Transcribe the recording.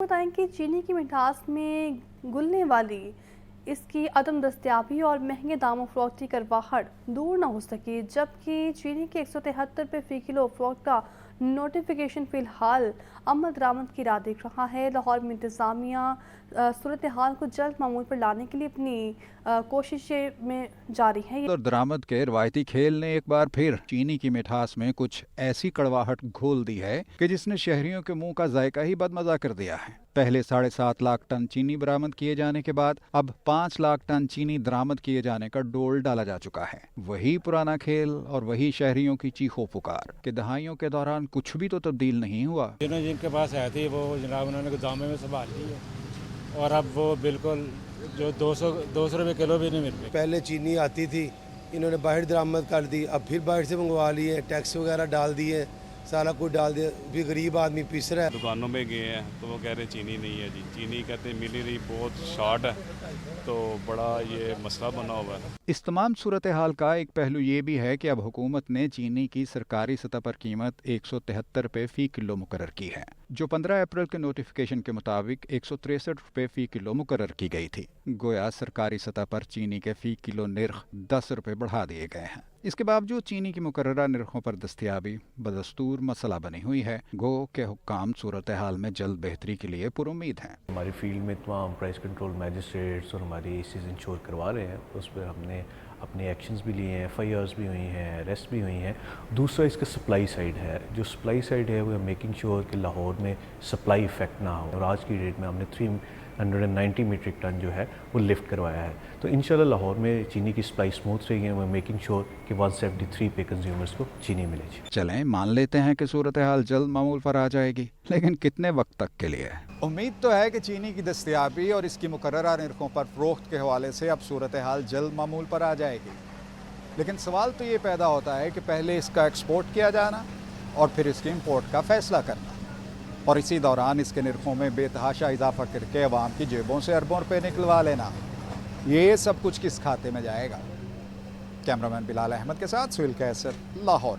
बताएं कि चीनी की मिठास में घुलने वाली इसकी अदम दस्तयाबी और महंगे दामों फरोख्ती करवाहट दूर न हो सकी, जबकि चीनी के 173 रुपये फ़ी किलो फरोख्त का नोटिफिकेशन फ़िलहाल अमल दरामद की राह देख रहा है। लाहौर में इंतज़ामिया सूरत हाल को जल्द मामूल पर लाने के लिए अपनी कोशिशें में जारी है। और दरामद के रवायती खेल ने एक बार फिर चीनी की मिठास में कुछ ऐसी कड़वाहट घोल दी है कि जिसने शहरियों के मुंह का जायका ही बदमजा कर दिया है। पहले 7.5 लाख टन चीनी बरामद किए जाने के बाद अब 5 लाख टन चीनी दरामद किए जाने का डोल डाला जा चुका है। वही पुराना खेल और वही शहरियों की चीखों पुकार कि दहाइयों के दौरान कुछ भी तो तब्दील नहीं हुआ। जिनके पास आए थे वो जनाब उन्होंने गोदामे में संभाल ली है और अब वो बिल्कुल जो 200 रुपये किलो भी नहीं मिल रही। पहले चीनी आती थी, इन्होंने बाहर दरामद कर दी, अब फिर बाहर से मंगवा लिए, टैक्स वगैरह डाल दिए, सारा कुछ डाल दिया, भी गरीब आदमी पीस रहा है। दुकानों में गए हैं तो वो कह रहे चीनी नहीं है जी, चीनी कहते मिल ही रही, बहुत शॉर्ट है, तो बड़ा ये मसला बना हुआ है। इस तमाम सूरत हाल का एक पहलू ये भी है कि अब हुकूमत ने चीनी की सरकारी सतह पर कीमत 173 रुपये फ़ी किलो मुकर्रर की है, जो 15 अप्रैल के नोटिफिकेशन के मुताबिक 163 रुपये फ़ी किलो मुकर्रर की गई थी। गोया सरकारी सतह पर चीनी के फ़ी किलो निर्ख 10 रुपये बढ़ा दिए गए हैं। इसके बावजूद चीनी की मुकर्ररा निर्खों पर दस्तयाबी बदस्तूर मसला बनी हुई है। गो के हुक्काम सूरत हाल में जल्द बेहतरी के लिए पुरुम्मीद हैं। हमारी फील्ड में तमाम प्राइस कंट्रोल मैजिस्ट्रेट्स और हमारी एसीज इंश्योर करवा रहे हैं, उस पर हमने अपने एक्शंस भी लिए हैं, FIRs भी हुई हैं, अरेस्ट भी हुई हैं। दूसरा इसका सप्लाई साइड है, जो सप्लाई साइड है वो मेकिंग श्योर कि लाहौर में सप्लाई इफेक्ट ना हो, और आज की डेट में हमने 390 मीट्रिक टन जो है वो लिफ्ट करवाया है। तो इंशाल्लाह लाहौर में चीनी की सप्लाई स्मूथ रहेगी, वो मेकिंग श्योर कि 173 पे कंज्यूमर्स को चीनी मिलेगी। चलें मान लेते हैं कि सूरत हाल जल्द मामूल पर आ जाएगी, लेकिन कितने वक्त तक के लिए? उम्मीद तो है कि चीनी की दस्तयाबी और इसकी मुकर्ररा निर्खों पर फरोख्त के हवाले से अब सूरत हाल जल्द मामूल पर आ जाएगी, लेकिन सवाल तो ये पैदा होता है कि पहले इसका एक्सपोर्ट किया जाना और फिर इसके इम्पोर्ट का फैसला करना, और इसी दौरान इसके निर्खों में बेतहाशा इजाफा करके अवाम की जेबों से अरबों रुपये निकलवा लेना, ये सब कुछ किस खाते में जाएगा? कैमरामैन बिलाल अहमद के साथ सुहेल कैसर, लाहौर।